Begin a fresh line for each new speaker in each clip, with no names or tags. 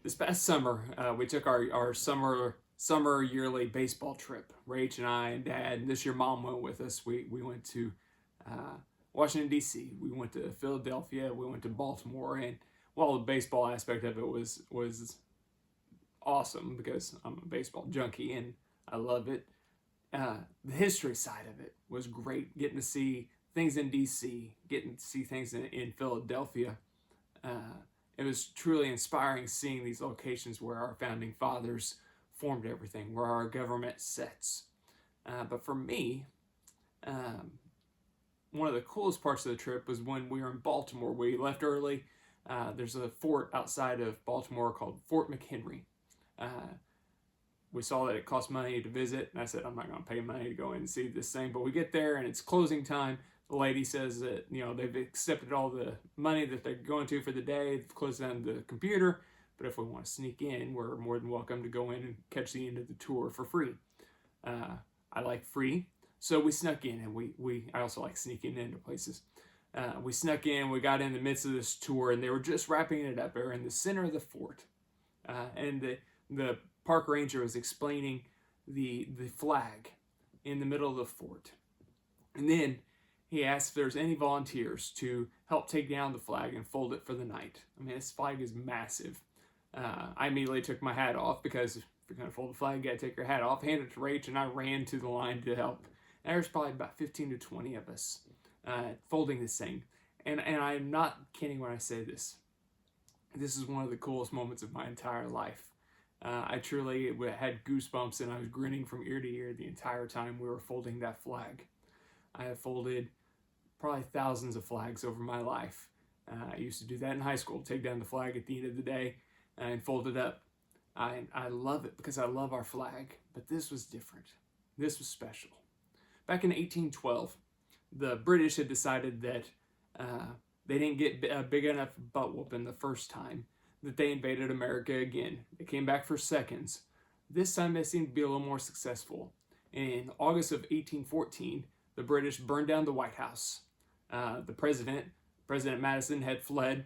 This past summer, we took our summer yearly baseball trip. Rach and I and Dad. And this year, Mom went with us. We went to Washington D.C. We went to Philadelphia. We went to Baltimore. And while the baseball aspect of it was awesome because I'm a baseball junkie and I love it. The history side of it was great. Getting to see things in D.C., getting to see things in Philadelphia. It was truly inspiring seeing these locations where our founding fathers formed everything, where our government sits. But for me, um, one of the coolest parts of the trip was when we were in Baltimore. We left early. There's a fort outside of Baltimore called Fort McHenry. Uh, we saw that it cost money to visit, and I said, I'm not going to pay money to go in and see this thing. But we get there, and it's closing time. The lady says that they've accepted all the money that they're going to for the day. They've closed down the computer, but if we want to sneak in, we're more than welcome to go in and catch the end of the tour for free. I like free, so we snuck in, and I also like sneaking into places. We snuck in. We got in the midst of this tour, and they were just wrapping it up. They were in the center of the fort, and the park ranger was explaining the flag in the middle of the fort, and then he asked if there's any volunteers to help take down the flag and fold it for the night. I mean, this flag is massive. I immediately took my hat off because if you're going to fold the flag, you got to take your hat off. Handed it to Rach, and I ran to the line to help. And there was probably about 15 to 20 of us folding this thing. And I'm not kidding when I say this. This is one of the coolest moments of my entire life. I truly had goosebumps, and I was grinning from ear to ear the entire time we were folding that flag. I have folded probably thousands of flags over my life. I used to do that in high school, take down the flag at the end of the day and fold it up. I love it because I love our flag, but this was different. This was special. Back in 1812, the British had decided that they didn't get a big enough butt whooping the first time, that they invaded America again. They came back for seconds. This time they seemed to be a little more successful. In August of 1814, the British burned down the White House. President Madison, had fled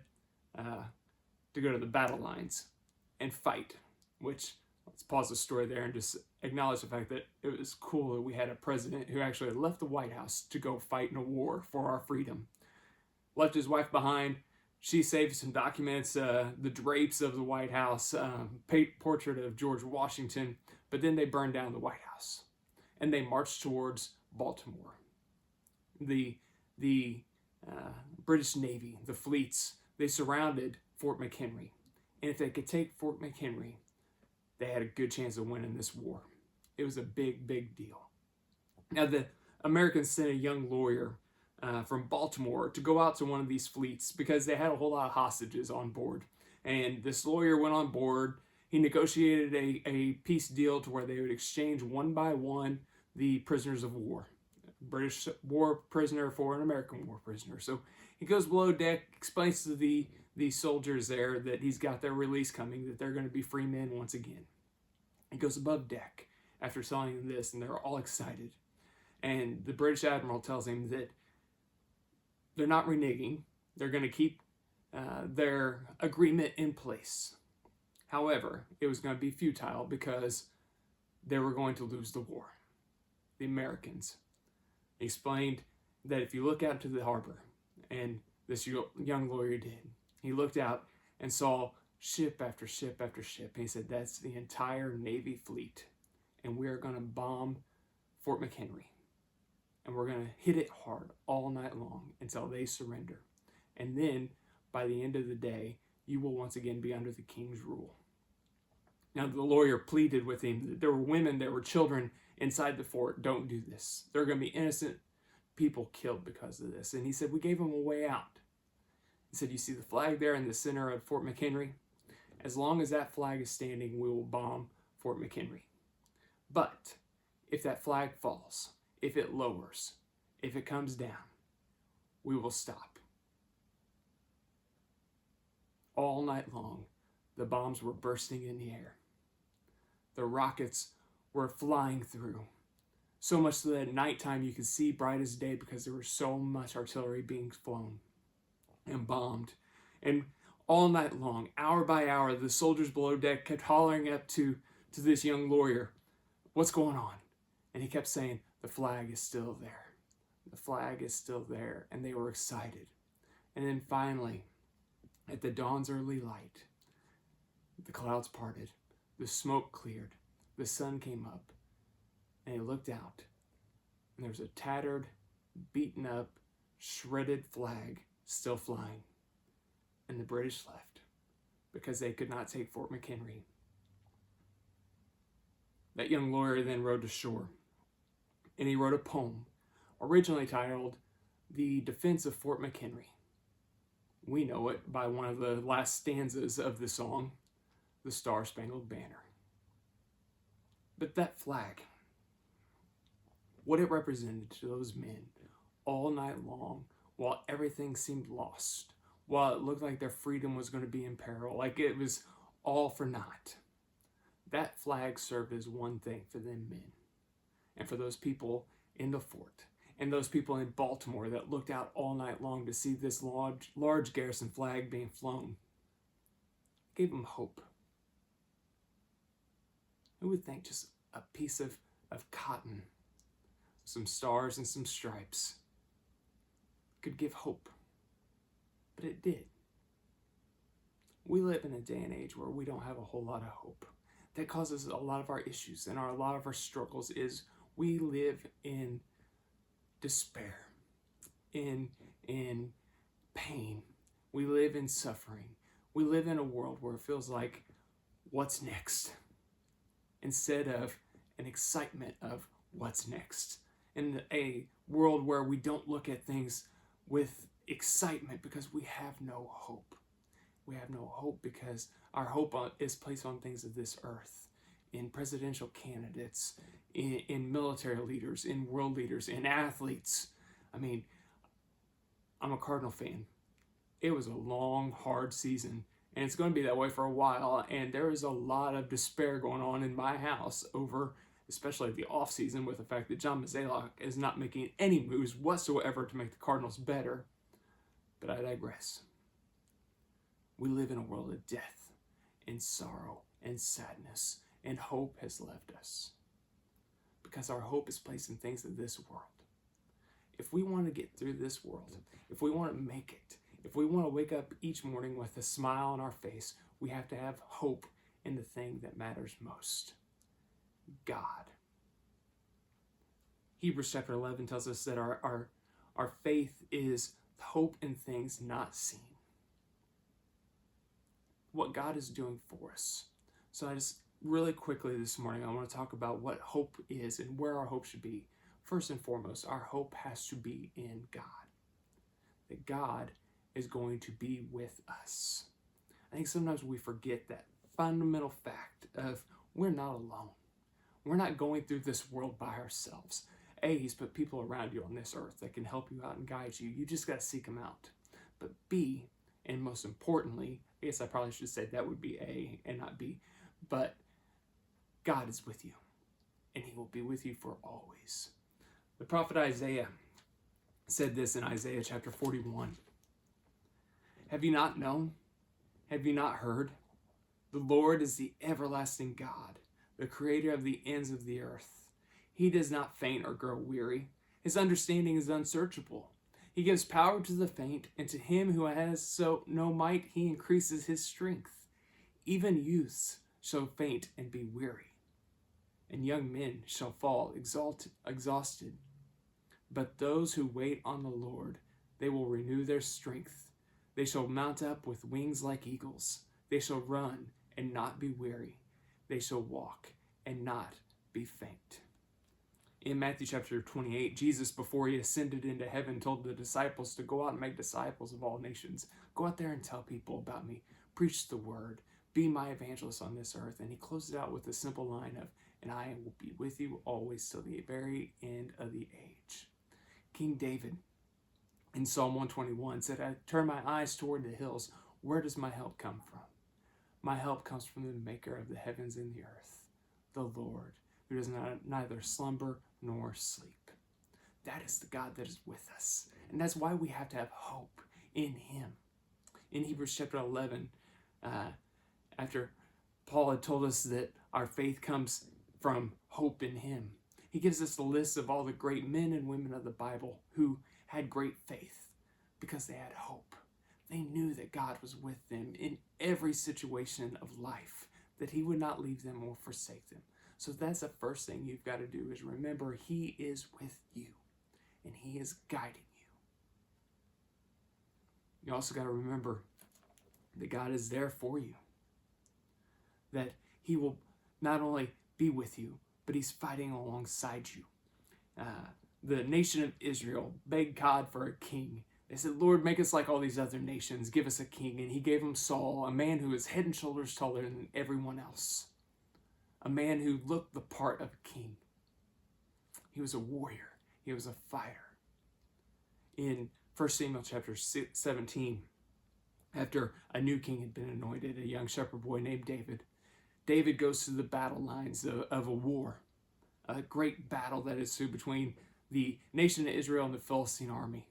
to go to the battle lines and fight, which, let's pause the story there and just acknowledge the fact that it was cool that we had a president who actually left the White House to go fight in a war for our freedom. Left his wife behind. She saved some documents, the drapes of the White House, portrait of George Washington, but then they burned down the White House and they marched towards Baltimore. The British Navy, the fleets, they surrounded Fort McHenry. And if they could take Fort McHenry, they had a good chance of winning this war. It was a big, big deal. Now, the Americans sent a young lawyer from Baltimore to go out to one of these fleets because they had a whole lot of hostages on board. And this lawyer went on board. He negotiated a peace deal to where they would exchange one by one the prisoners of war. British war prisoner for an American war prisoner. So he goes below deck, explains to the soldiers there that he's got their release coming, that they're going to be free men once again. He goes above deck after telling them this, and they're all excited. And the British admiral tells him that they're not reneging. They're going to keep their agreement in place. However, it was going to be futile because they were going to lose the war. The Americans. He explained that if you look out to the harbor, and this young lawyer did, he looked out and saw ship after ship after ship. And he said, that's the entire Navy fleet. And we are going to bomb Fort McHenry. And we're going to hit it hard all night long until they surrender. And then, by the end of the day, you will once again be under the king's rule. Now, the lawyer pleaded with him that there were women, there were children inside the fort. Don't do this. There are going to be innocent people killed because of this. And he said, we gave them a way out. He said, you see the flag there in the center of Fort McHenry? As long as that flag is standing, we will bomb Fort McHenry. But if that flag falls, if it lowers, if it comes down, we will stop. All night long, the bombs were bursting in the air. The rockets were flying through. So much so that at nighttime you could see bright as day because there was so much artillery being flown and bombed. And All night long, hour by hour, the soldiers below deck kept hollering up to this young lawyer, "What's going on?" And he kept saying, "The flag is still there. The flag is still there." And they were excited. And then finally, at the dawn's early light, the clouds parted, the smoke cleared, the sun came up, and he looked out, and there was a tattered, beaten up, shredded flag still flying. And the British left because they could not take Fort McHenry. That young lawyer then rowed to shore, and he wrote a poem originally titled "The Defense of Fort McHenry." We know it by one of the last stanzas of the song, "The Star-Spangled Banner." But that flag, what it represented to those men all night long, while everything seemed lost, while it looked like their freedom was going to be in peril, like it was all for naught, that flag served as one thing for them men. And for those people in the fort, and those people in Baltimore that looked out all night long to see this large garrison flag being flown, it gave them hope. Who would think just a piece of cotton, some stars and some stripes, could give hope? But it did. We live in a day and age where we don't have a whole lot of hope. That causes a lot of our issues and a lot of our struggles is we live in despair, in pain. We live in suffering. We live in a world where it feels like, what's next? Instead of an excitement of what's next. In a world where we don't look at things with excitement because we have no hope. We have no hope because our hope is placed on things of this earth, in presidential candidates, in military leaders, in world leaders, in athletes. I mean, I'm a Cardinal fan. It was a long, hard season, and it's going to be that way for a while, and there is a lot of despair going on in my house over, especially the offseason, with the fact that John Mozeliak is not making any moves whatsoever to make the Cardinals better. But I digress. We live in a world of death and sorrow and sadness, and hope has left us because our hope is placed in things of this world. If we want to get through this world, if we want to make it, if we want to wake up each morning with a smile on our face, we have to have hope in the thing that matters most: God. Hebrews chapter 11 tells us that our faith is hope in things not seen. What God is doing for us. So I just really quickly this morning, I want to talk about what hope is and where our hope should be. First and foremost, our hope has to be in God. That God is going to be with us. I think sometimes we forget that fundamental fact of we're not alone. We're not going through this world by ourselves. A, He's put people around you on this earth that can help you out and guide you. You just got to seek them out. But B, and most importantly, I guess I probably should say that would be A and not B, but God is with you, and He will be with you for always. The prophet Isaiah said this in Isaiah chapter 41. Have you not known? Have you not heard? The Lord is the everlasting God, the creator of the ends of the earth. He does not faint or grow weary. His understanding is unsearchable. He gives power to the faint, and to him who has no might, He increases his strength. Even youths shall faint and be weary, and young men shall fall exhausted. But those who wait on the Lord, they will renew their strength. They shall mount up with wings like eagles. They shall run and not be weary. They shall walk and not be faint. In Matthew chapter 28, Jesus, before He ascended into heaven, told the disciples to go out and make disciples of all nations. Go out there and tell people about me. Preach the word. Be my evangelist on this earth. And He closed it out with a simple line of, and I will be with you always till the very end of the age. King David in Psalm 121 said, I turn my eyes toward the hills. Where does my help come from? My help comes from the maker of the heavens and the earth, the Lord, who does neither slumber nor sleep. That is the God that is with us. And that's why we have to have hope in Him. in Hebrews chapter 11, after Paul had told us that our faith comes from hope in him, he gives us a list of all the great men and women of the Bible who had great faith because they had hope. They knew that God was with them in every situation of life, that he would not leave them or forsake them. So that's the first thing you've got to do, is remember he is with you and he is guiding you. You also got to remember that God is there for you, that he will not only be with you, but he's fighting alongside you. The nation of Israel begged God for a king. They said, Lord, make us like all these other nations. Give us a king. And he gave them Saul, a man who was head and shoulders taller than everyone else. A man who looked the part of a king. He was a warrior. He was a fighter. In 1 Samuel chapter 17, after a new king had been anointed, a young shepherd boy named David, David goes to the battle lines of a war, a great battle that ensued between the nation of Israel and the Philistine army.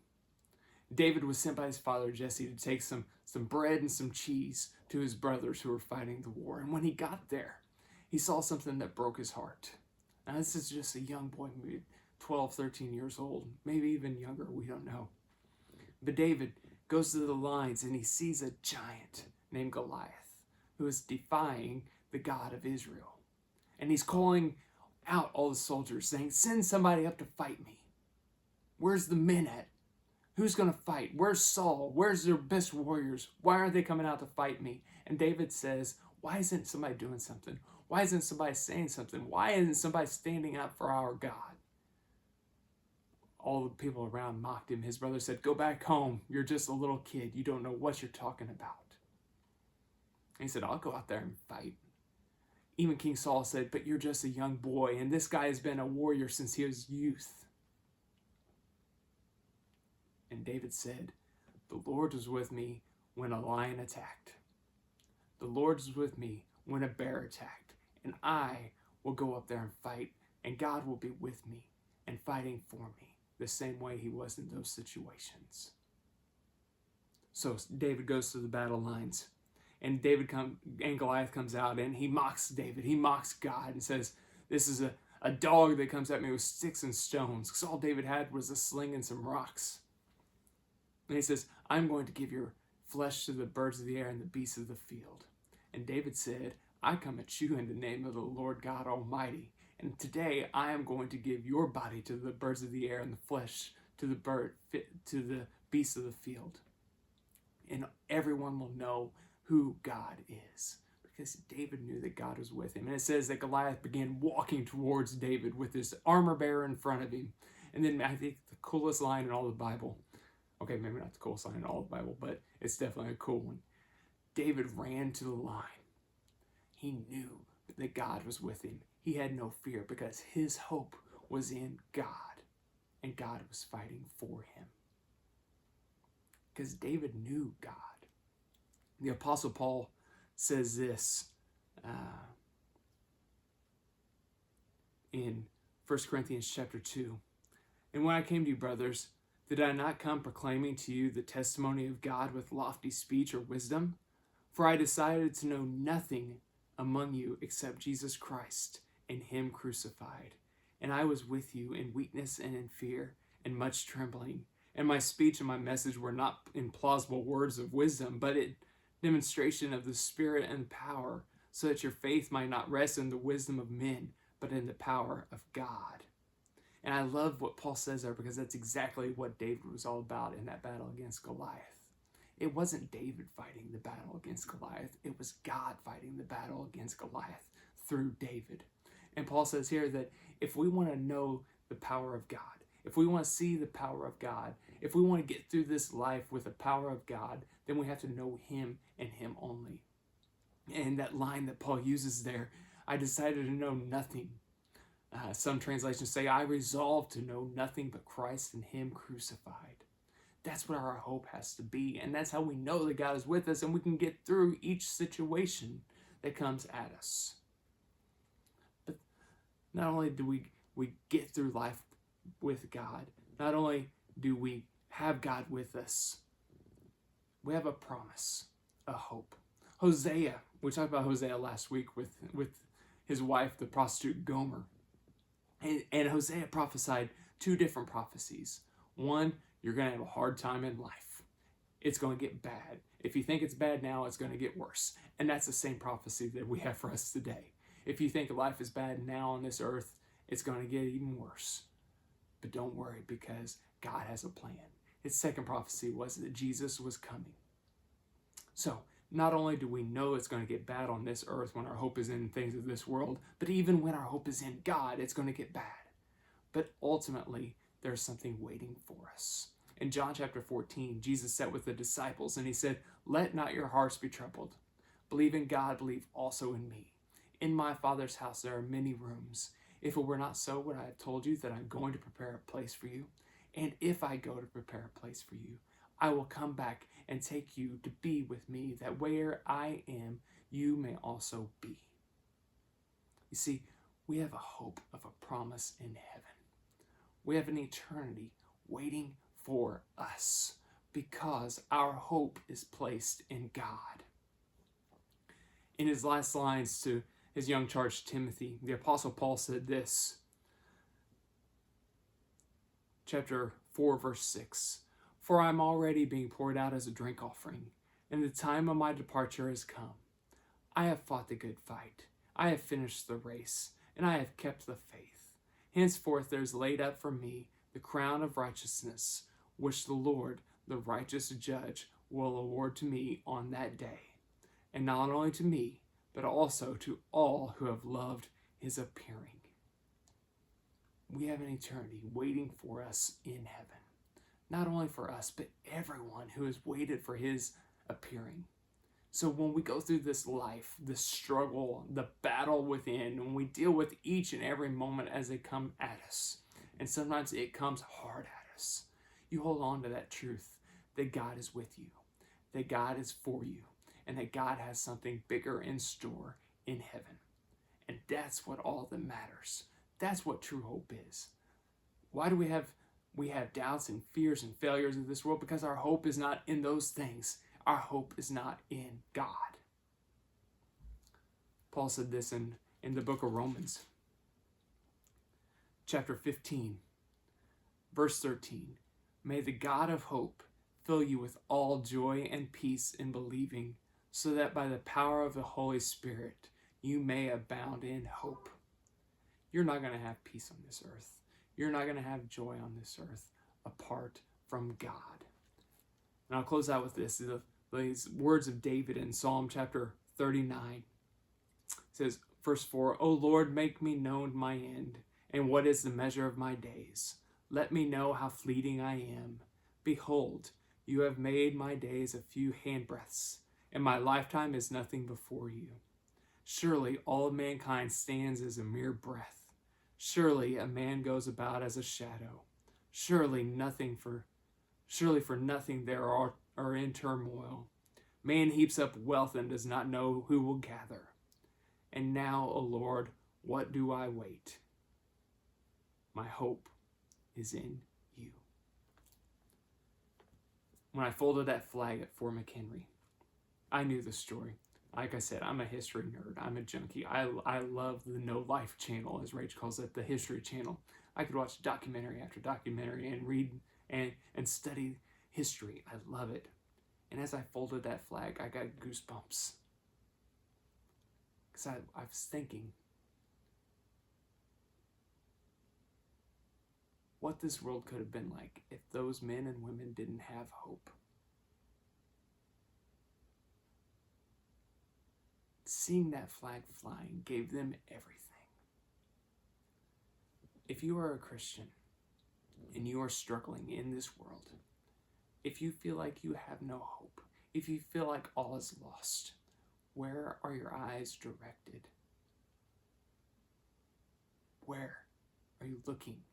David was sent by his father Jesse to take some bread and some cheese to his brothers who were fighting the war. And when he got there, he saw something that broke his heart. Now, this is just a young boy, maybe 12, 13 years old, maybe even younger, we don't know. But David goes to the lines and he sees a giant named Goliath who is defying the God of Israel. And he's calling out all the soldiers, saying, send somebody up to fight me. Where's the men at? Who's going to fight? Where's Saul? Where's their best warriors? Why aren't they coming out to fight me? And David says, why isn't somebody doing something? Why isn't somebody saying something? Why isn't somebody standing up for our God? All the people around mocked him. His brother said, go back home. You're just a little kid. You don't know what you're talking about. And he said, I'll go out there and fight. Even King Saul said, but you're just a young boy, and this guy has been a warrior since he was youth. And David said, the Lord was with me when a lion attacked. The Lord was with me when a bear attacked. And I will go up there and fight, and God will be with me and fighting for me the same way he was in those situations. So David goes to the battle lines, and Goliath comes out, and he mocks David. He mocks God and says, this is a dog that comes at me with sticks and stones, because all David had was a sling and some rocks. And he says, I'm going to give your flesh to the birds of the air and the beasts of the field. And David said, I come at you in the name of the Lord God Almighty. And today I am going to give your body to the birds of the air and the flesh to the beasts of the field. And everyone will know who God is, because David knew that God was with him. And it says that Goliath began walking towards David with his armor bearer in front of him. And then I think the coolest line in all the Bible, okay, maybe not the coolest line in all the Bible, but it's definitely a cool one. David ran to the line. He knew that God was with him. He had no fear because his hope was in God, and God was fighting for him. Because David knew God. The Apostle Paul says this in 1 Corinthians chapter 2. And when I came to you, brothers, did I not come proclaiming to you the testimony of God with lofty speech or wisdom? For I decided to know nothing among you except Jesus Christ and him crucified. And I was with you in weakness and in fear and much trembling. And my speech and my message were not in plausible words of wisdom, but in demonstration of the Spirit and power, so that your faith might not rest in the wisdom of men, but in the power of God. And I love what Paul says there, because that's exactly what David was all about in that battle against Goliath. It wasn't David fighting the battle against Goliath. It was God fighting the battle against Goliath through David. And Paul says here that if we want to know the power of God, if we want to see the power of God, if we want to get through this life with the power of God, then we have to know him and him only. And that line that Paul uses there, I decided to know nothing. Some translations say, I resolved to know nothing but Christ and him crucified. That's what our hope has to be. And that's how we know that God is with us and we can get through each situation that comes at us. But not only do we get through life with God, not only do we have God with us, We have a promise, a hope. Hosea, we talked about Hosea last week with his wife, the prostitute Gomer. And Hosea prophesied two different prophecies. One, you're going to have a hard time in life. It's going to get bad. If you think it's bad now, it's going to get worse. And that's the same prophecy that we have for us today. If you think life is bad now on this earth, it's going to get even worse. But don't worry, because God has a plan. His second prophecy was that Jesus was coming. So, not only do we know it's going to get bad on this earth when our hope is in things of this world, but even when our hope is in God, it's going to get bad. But ultimately, there's something waiting for us. In John chapter 14, Jesus sat with the disciples and he said, "Let not your hearts be troubled. Believe in God, believe also in me. In my Father's house there are many rooms. If it were not so, would I have told you that I'm going to prepare a place for you? And if I go to prepare a place for you, I will come back and take you to be with me, that where I am, you may also be." You see, we have a hope of a promise in heaven. We have an eternity waiting for us because our hope is placed in God. In his last lines to his young charge Timothy, the Apostle Paul said this, chapter 4, verse 6, "For I am already being poured out as a drink offering, and the time of my departure has come. I have fought the good fight. I have finished the race, and I have kept the faith. Henceforth there is laid up for me the crown of righteousness, which the Lord, the righteous judge, will award to me on that day. And not only to me, but also to all who have loved his appearing." We have an eternity waiting for us in heaven. Not only for us, but everyone who has waited for his appearing. So when we go through this life, the struggle, the battle within, when we deal with each and every moment as they come at us, and sometimes it comes hard at us, you hold on to that truth that God is with you, that God is for you, and that God has something bigger in store in heaven. And that's what all that matters. That's what true hope is. Why do we have doubts and fears and failures of this world? Because our hope is not in those things. Our hope is not in God. Paul said this in the book of Romans, chapter 15, verse 13. "May the God of hope fill you with all joy and peace in believing, so that by the power of the Holy Spirit you may abound in hope." You're not going to have peace on this earth. You're not going to have joy on this earth apart from God. And I'll close out with this. These words of David in Psalm chapter 39. It says, verse 4, "O Lord, make me known my end, and what is the measure of my days. Let me know how fleeting I am. Behold, you have made my days a few handbreadths, and my lifetime is nothing before you. Surely all of mankind stands as a mere breath. Surely a man goes about as a shadow. Surely for nothing there are in turmoil. Man heaps up wealth and does not know who will gather. And now, O Lord, what do I wait? My hope is in you." When I folded that flag at Fort McHenry, I knew the story. Like I said, I'm a history nerd. I'm a junkie. I love the No Life channel, as Rach calls it, the History Channel. I could watch documentary after documentary and read and study history. I love it. And as I folded that flag, I got goosebumps. Because I was thinking what this world could have been like if those men and women didn't have hope. Seeing that flag flying gave them everything. If you are a Christian and you are struggling in this world, if you feel like you have no hope, if you feel like all is lost, where are your eyes directed? Where are you looking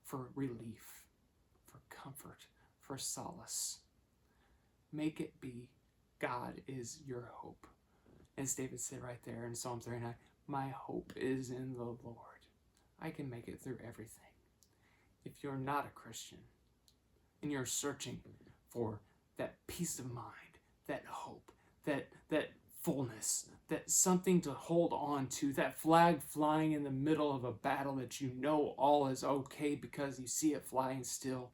for relief, for comfort, for solace? Make it be God is your hope. As David said right there in Psalm 39, "My hope is in the Lord." I can make it through everything. If you're not a Christian and you're searching for that peace of mind, that hope, that fullness, that something to hold on to, that flag flying in the middle of a battle that you know all is okay because you see it flying still.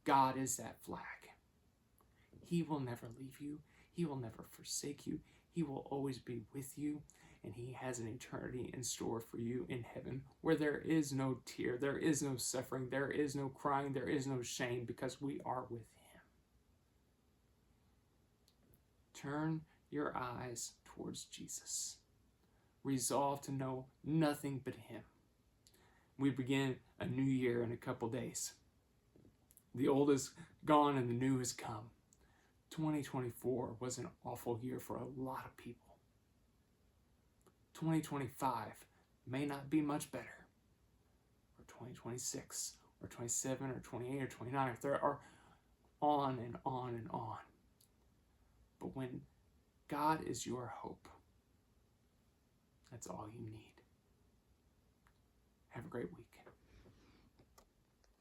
God is that flag. He will never leave you. He will never forsake you. He will always be with you, and he has an eternity in store for you in heaven where there is no tear, there is no suffering, there is no crying, there is no shame because we are with him. Turn your eyes towards Jesus. Resolve to know nothing but him. We begin a new year in a couple days. The old is gone and the new has come. 2024 was an awful year for a lot of people. 2025 may not be much better. Or 2026, or 27, or 28, or 29, or 30, or on and on and on. But when God is your hope, that's all you need. Have a great week.